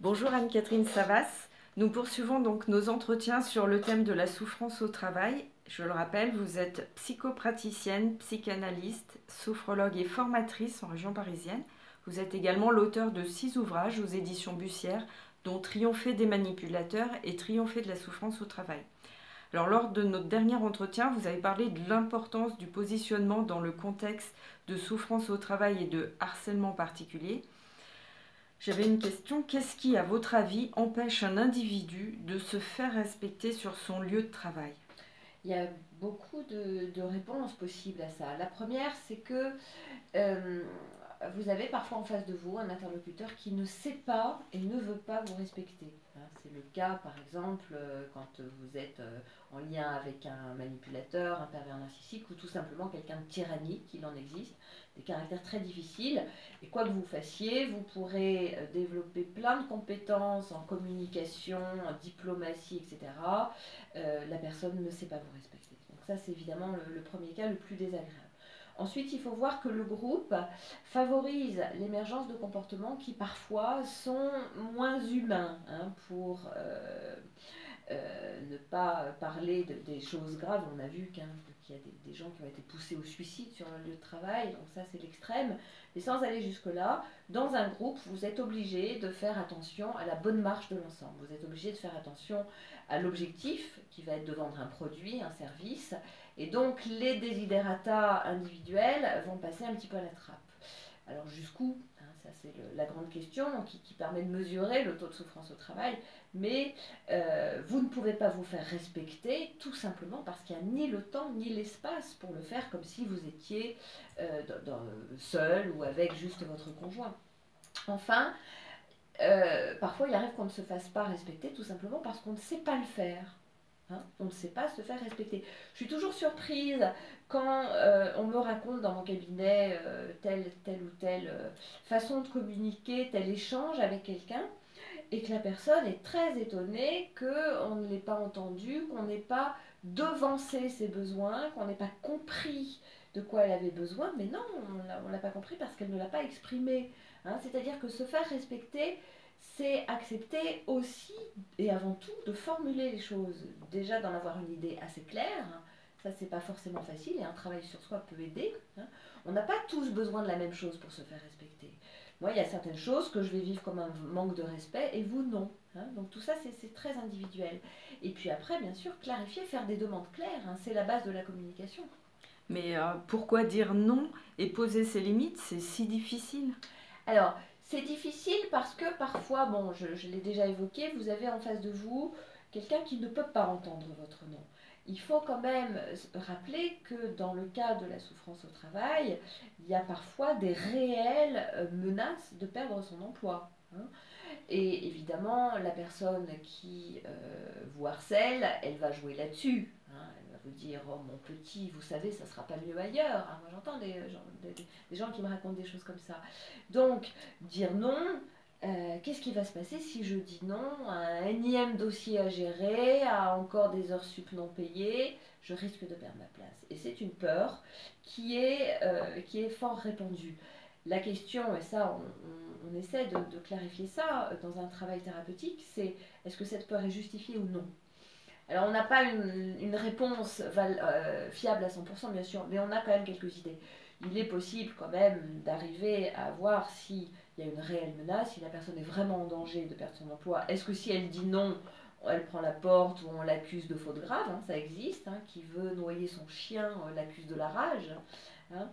Bonjour Anne-Catherine Savas. Nous poursuivons donc nos entretiens sur le thème de la souffrance au travail. Je le rappelle, vous êtes psychopraticienne, psychanalyste, sophrologue et formatrice en région parisienne. Vous êtes également l'auteur de 6 ouvrages aux éditions Bussière, dont Triompher des manipulateurs et Triompher de la souffrance au travail. Alors, lors de notre dernier entretien, vous avez parlé de l'importance du positionnement dans le contexte de souffrance au travail et de harcèlement particulier. J'avais une question. Qu'est-ce qui, à votre avis, empêche un individu de se faire respecter sur son lieu de travail? Il y a beaucoup de réponses possibles à ça. La première, c'est que euh, vous avez parfois en face de vous un interlocuteur qui ne sait pas et ne veut pas vous respecter. Hein, c'est le cas, par exemple, quand vous êtes en lien avec un manipulateur, un pervers narcissique ou tout simplement quelqu'un de tyrannique, il en existe, des caractères très difficiles. Et quoi que vous fassiez, vous pourrez développer plein de compétences en communication, en diplomatie, etc. La personne ne sait pas vous respecter. Donc ça, c'est évidemment le premier cas le plus désagréable. Ensuite, il faut voir que le groupe favorise l'émergence de comportements qui parfois sont moins humains, hein, pour ne pas parler des choses graves. On a vu qu'il y a des gens qui ont été poussés au suicide sur leur lieu de travail, donc ça c'est l'extrême. Mais sans aller jusque-là, dans un groupe, vous êtes obligé de faire attention à la bonne marche de l'ensemble. Vous êtes obligé de faire attention à l'objectif qui va être de vendre un produit, un service. Et donc les desiderata individuels vont passer un petit peu à la trappe. Alors jusqu'où, hein, ça c'est la grande question qui permet de mesurer le taux de souffrance au travail, mais vous ne pouvez pas vous faire respecter tout simplement parce qu'il n'y a ni le temps ni l'espace pour le faire comme si vous étiez seul ou avec juste votre conjoint. Enfin, parfois il arrive qu'on ne se fasse pas respecter tout simplement parce qu'on ne sait pas le faire. Hein, on ne sait pas se faire respecter. Je suis toujours surprise quand on me raconte dans mon cabinet telle ou telle façon de communiquer, tel échange avec quelqu'un, et que la personne est très étonnée qu'on ne l'ait pas entendu, qu'on n'ait pas devancé ses besoins, qu'on n'ait pas compris de quoi elle avait besoin. Mais non, on ne l'a pas compris parce qu'elle ne l'a pas exprimé. Hein, c'est-à-dire que se faire respecter, c'est accepter aussi et avant tout de formuler les choses. Déjà d'en avoir une idée assez claire. Hein, ça, c'est pas forcément facile et un travail sur soi peut aider. Hein. On n'a pas tous besoin de la même chose pour se faire respecter. Moi, il y a certaines choses que je vais vivre comme un manque de respect et vous, non. Hein. Donc tout ça, c'est très individuel. Et puis après, bien sûr, clarifier, faire des demandes claires, hein, c'est la base de la communication. Mais pourquoi dire non et poser ses limites, c'est si difficile? Alors, c'est difficile parce que parfois, bon, je l'ai déjà évoqué, vous avez en face de vous quelqu'un qui ne peut pas entendre votre nom. Il faut quand même rappeler que dans le cas de la souffrance au travail, il y a parfois des réelles menaces de perdre son emploi. Hein. Et évidemment, la personne qui vous harcèle, elle va jouer là-dessus. Hein. Elle va vous dire, oh mon petit, vous savez, ça ne sera pas mieux ailleurs. Hein. Moi j'entends des gens qui me racontent des choses comme ça. Donc, dire non, qu'est-ce qui va se passer si je dis non à un énième dossier à gérer, à encore des heures sup non payées? Je risque de perdre ma place. Et c'est une peur qui est fort répandue. La question, et ça on essaie de clarifier ça dans un travail thérapeutique, c'est est-ce que cette peur est justifiée ou non? Alors on n'a pas une réponse fiable à 100% bien sûr, mais on a quand même quelques idées. Il est possible quand même d'arriver à voir s'il y a une réelle menace, si la personne est vraiment en danger de perdre son emploi. Est-ce que si elle dit non, elle prend la porte ou on l'accuse de faute grave, hein, ça existe, hein, qui veut noyer son chien, l'accuse de la rage. Hein.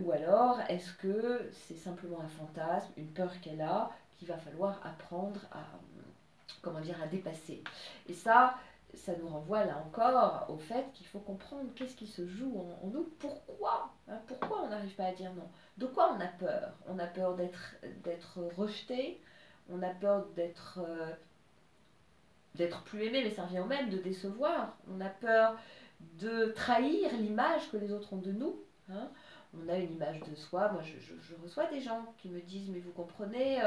Ou alors, est-ce que c'est simplement un fantasme, une peur qu'elle a, qu'il va falloir apprendre à, comment dire, à dépasser. Et ça nous renvoie là encore au fait qu'il faut comprendre qu'est-ce qui se joue en nous, pourquoi, hein, pourquoi on n'arrive pas à dire non, de quoi on a peur. On a peur d'être rejeté, on a peur d'être plus aimé, mais ça revient au même, de décevoir, on a peur de trahir l'image que les autres ont de nous. Hein. On a une image de soi. Moi, je reçois des gens qui me disent, mais vous comprenez,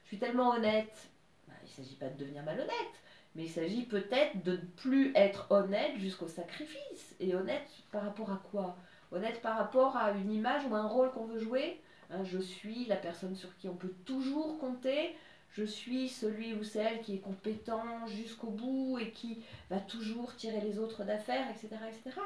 je suis tellement honnête. Ben, il ne s'agit pas de devenir malhonnête, mais il s'agit peut-être de ne plus être honnête jusqu'au sacrifice. Et honnête par rapport à quoi? Honnête par rapport à une image ou un rôle qu'on veut jouer. Hein, je suis la personne sur qui on peut toujours compter. je suis celui ou celle qui est compétent jusqu'au bout et qui va toujours tirer les autres d'affaire, etc., etc.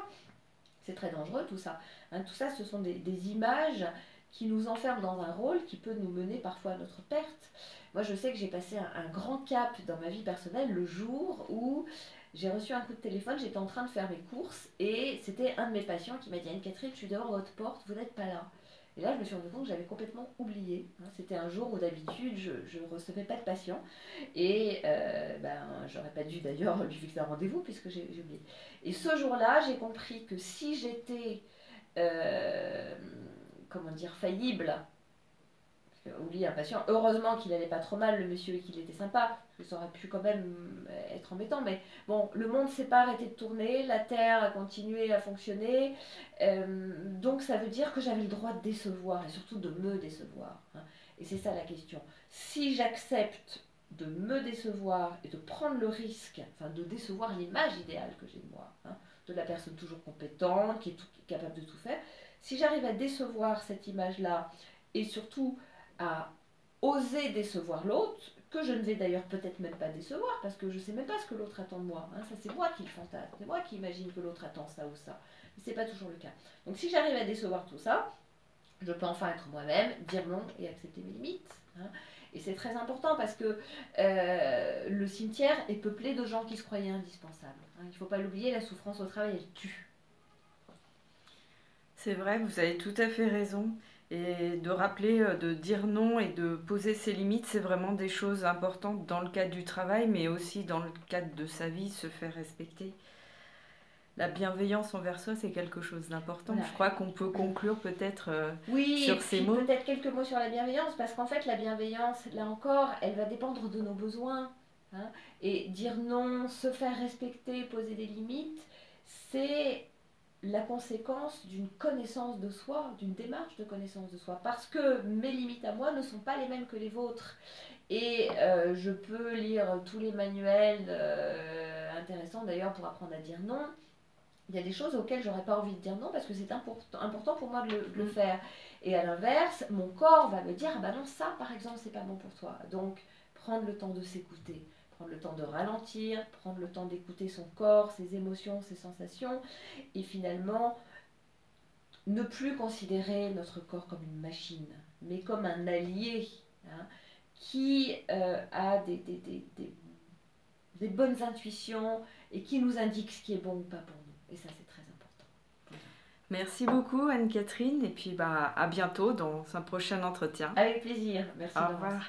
C'est très dangereux tout ça. Hein, tout ça, ce sont des images qui nous enferment dans un rôle qui peut nous mener parfois à notre perte. Moi, je sais que j'ai passé un grand cap dans ma vie personnelle le jour où j'ai reçu un coup de téléphone, j'étais en train de faire mes courses et c'était un de mes patients qui m'a dit: Anne-Catherine, je suis devant votre porte, vous n'êtes pas là. Et là, je me suis rendu compte que j'avais complètement oublié. Hein. C'était un jour où d'habitude, je ne recevais pas de patients. Et j'aurais pas dû d'ailleurs lui fixer un rendez-vous puisque j'ai oublié. Et ce jour-là, j'ai compris que si j'étais, comment dire, faillible, oublier un patient, heureusement qu'il allait pas trop mal le monsieur et qu'il était sympa, parce que ça aurait pu quand même être embêtant, mais bon, le monde s'est pas arrêté de tourner, la Terre a continué à fonctionner, donc ça veut dire que j'avais le droit de décevoir, et surtout de me décevoir. Hein. Et c'est ça la question. Si j'accepte de me décevoir et de prendre le risque, enfin de décevoir l'image idéale que j'ai de moi, hein, de la personne toujours compétente, qui est capable de tout faire, si j'arrive à décevoir cette image-là, et surtout à oser décevoir l'autre, que je ne vais d'ailleurs peut-être même pas décevoir, parce que je ne sais même pas ce que l'autre attend de moi. Hein. Ça, c'est moi qui le fantasme, c'est moi qui imagine que l'autre attend ça ou ça. Mais ce n'est pas toujours le cas. Donc si j'arrive à décevoir tout ça, je peux enfin être moi-même, dire non et accepter mes limites. Hein. Et c'est très important parce que le cimetière est peuplé de gens qui se croyaient indispensables. Hein. Il ne faut pas l'oublier, la souffrance au travail, elle tue. C'est vrai, vous avez tout à fait raison. Et de rappeler, de dire non et de poser ses limites, c'est vraiment des choses importantes dans le cadre du travail, mais aussi dans le cadre de sa vie, se faire respecter. La bienveillance envers soi, c'est quelque chose d'important. Voilà. Je crois qu'on peut conclure peut-être Oui, sur et ces puis mots. peut-être quelques mots sur la bienveillance, parce qu'en fait, la bienveillance, là encore, elle va dépendre de nos besoins. Hein. Et dire non, se faire respecter, poser des limites, c'est la conséquence d'une connaissance de soi, d'une démarche de connaissance de soi. Parce que mes limites à moi ne sont pas les mêmes que les vôtres. Et je peux lire tous les manuels intéressants d'ailleurs pour apprendre à dire non. Il y a des choses auxquelles j'aurais pas envie de dire non parce que c'est important pour moi de le faire. Et à l'inverse, mon corps va me dire: ah bah non, ça par exemple, c'est pas bon pour toi. Donc, prendre le temps de s'écouter, prendre le temps de ralentir, prendre le temps d'écouter son corps, ses émotions, ses sensations, et finalement, ne plus considérer notre corps comme une machine, mais comme un allié, hein, qui a des bonnes intuitions et qui nous indique ce qui est bon ou pas pour nous. Et ça, c'est très important. Merci beaucoup Anne-Catherine et puis à bientôt dans un prochain entretien. Avec plaisir. Merci. Au revoir.